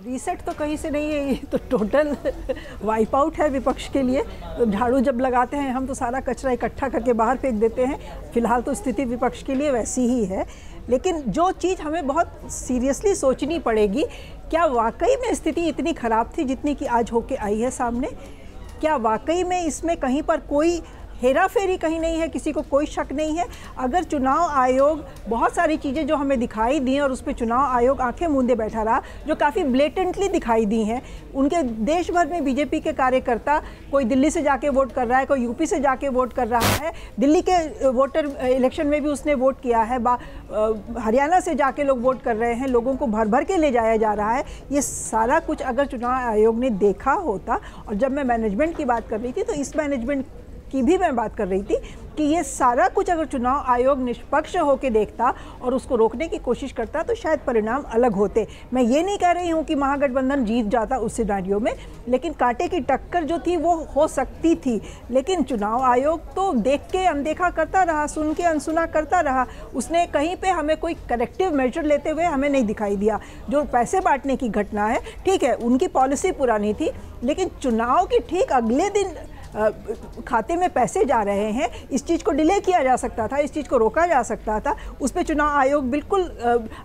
Reset तो कहीं से नहीं है, ये तो टोटल वाइप आउट है विपक्ष के लिए। तो झाड़ू जब लगाते हैं हम तो सारा कचरा इकट्ठा करके बाहर फेंक देते हैं। फिलहाल तो स्थिति विपक्ष के लिए वैसी ही है, लेकिन जो चीज़ हमें बहुत सीरियसली सोचनी पड़ेगी, क्या वाकई में स्थिति इतनी ख़राब थी जितनी कि आज होके आई है सामने? क्या वाकई में इसमें कहीं पर कोई हेरा फेरी कहीं नहीं है, किसी को कोई शक नहीं है? अगर चुनाव आयोग बहुत सारी चीज़ें जो हमें दिखाई दी और उस पर चुनाव आयोग आंखें मूंदे बैठा रहा, जो काफ़ी ब्लेटेंटली दिखाई दी हैं, उनके देश भर में बीजेपी के कार्यकर्ता, कोई दिल्ली से जाके वोट कर रहा है, कोई यूपी से जाके वोट कर रहा है, दिल्ली के वोटर इलेक्शन में भी उसने वोट किया है, हरियाणा से जाके लोग वोट कर रहे हैं, लोगों को भर भर के ले जाया जा रहा है। ये सारा कुछ अगर चुनाव आयोग ने देखा होता, और जब मैं मैनेजमेंट की बात कर रही थी तो इस मैनेजमेंट की भी मैं बात कर रही थी कि ये सारा कुछ अगर चुनाव आयोग निष्पक्ष होकर देखता और उसको रोकने की कोशिश करता तो शायद परिणाम अलग होते। मैं ये नहीं कह रही हूँ कि महागठबंधन जीत जाता उस सिनेरियो में, लेकिन कांटे की टक्कर जो थी वो हो सकती थी। लेकिन चुनाव आयोग तो देख के अनदेखा करता रहा, सुन के अनसुना करता रहा। उसने कहीं पे हमें कोई करेक्टिव मेजर लेते हुए हमें नहीं दिखाई दिया। जो पैसे बांटने की घटना है, ठीक है, उनकी पॉलिसी पुरानी थी, लेकिन चुनाव के ठीक अगले दिन खाते में पैसे जा रहे हैं, इस चीज़ को डिले किया जा सकता था, इस चीज़ को रोका जा सकता था। उस पर चुनाव आयोग बिल्कुल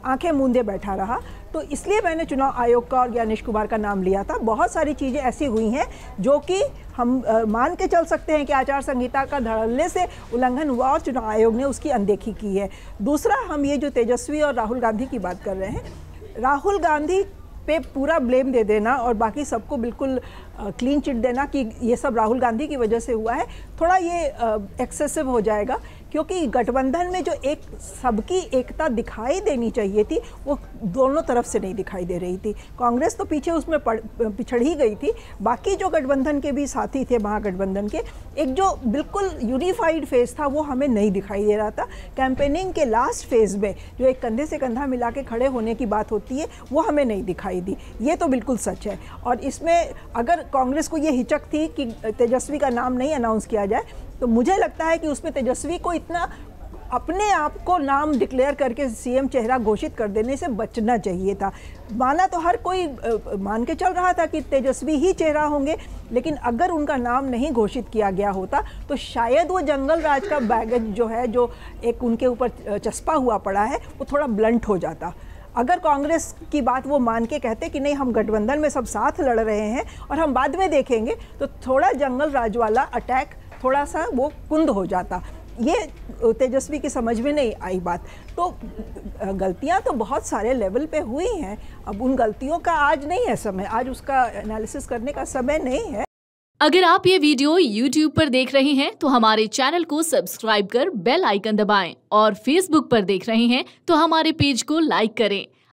आंखें मूंदे बैठा रहा। तो इसलिए मैंने चुनाव आयोग का और ज्ञानेश कुमार का नाम लिया था। बहुत सारी चीज़ें ऐसी हुई हैं जो कि हम मान के चल सकते हैं कि आचार संहिता का धड़ल्ले से उल्लंघन हुआ और चुनाव आयोग ने उसकी अनदेखी की है। दूसरा, हम ये जो तेजस्वी और राहुल गांधी की बात कर रहे हैं, राहुल गांधी पे पूरा ब्लेम दे देना और बाकी सबको बिल्कुल क्लीन चिट देना कि ये सब राहुल गांधी की वजह से हुआ है, थोड़ा ये एक्सेसिव हो जाएगा। क्योंकि गठबंधन में जो एक सबकी एकता दिखाई देनी चाहिए थी वो दोनों तरफ से नहीं दिखाई दे रही थी। कांग्रेस तो पीछे उसमें पिछड़ ही गई थी। बाकी जो गठबंधन के भी साथी थे, महागठबंधन के, एक जो बिल्कुल यूनिफाइड फेज था वो हमें नहीं दिखाई दे रहा था। कैंपेनिंग के लास्ट फेज में जो एक कंधे से कंधा मिला के खड़े होने की बात होती है वो हमें नहीं दिखाई दी। ये तो बिल्कुल सच है। और इसमें अगर कांग्रेस को ये हिचक थी कि तेजस्वी का नाम नहीं अनाउंस किया जाए, तो मुझे लगता है कि उसमें तेजस्वी को इतना अपने आप को नाम डिक्लेयर करके सीएम चेहरा घोषित कर देने से बचना चाहिए था। माना तो हर कोई मान के चल रहा था कि तेजस्वी ही चेहरा होंगे, लेकिन अगर उनका नाम नहीं घोषित किया गया होता तो शायद वो जंगल राज का बैगेज जो है, जो एक उनके ऊपर चस्पा हुआ पड़ा है, वो थोड़ा ब्लंट हो जाता। अगर कांग्रेस की बात वो मान के कहते कि नहीं, हम गठबंधन में सब साथ लड़ रहे हैं और हम बाद में देखेंगे, तो थोड़ा जंगल राज वाला अटैक थोड़ा सा वो कुंद हो जाता। ये तेजस्वी की समझ में नहीं आई बात। तो गलतियां तो बहुत सारे लेवल पे हुई हैं। अब उन गलतियों का आज नहीं है समय, आज उसका एनालिसिस करने का समय नहीं है। अगर आप ये वीडियो YouTube पर देख रहे हैं तो हमारे चैनल को सब्सक्राइब कर बेल आइकन दबाएं, और Facebook पर देख रहे हैं तो हमारे पेज को लाइक करें।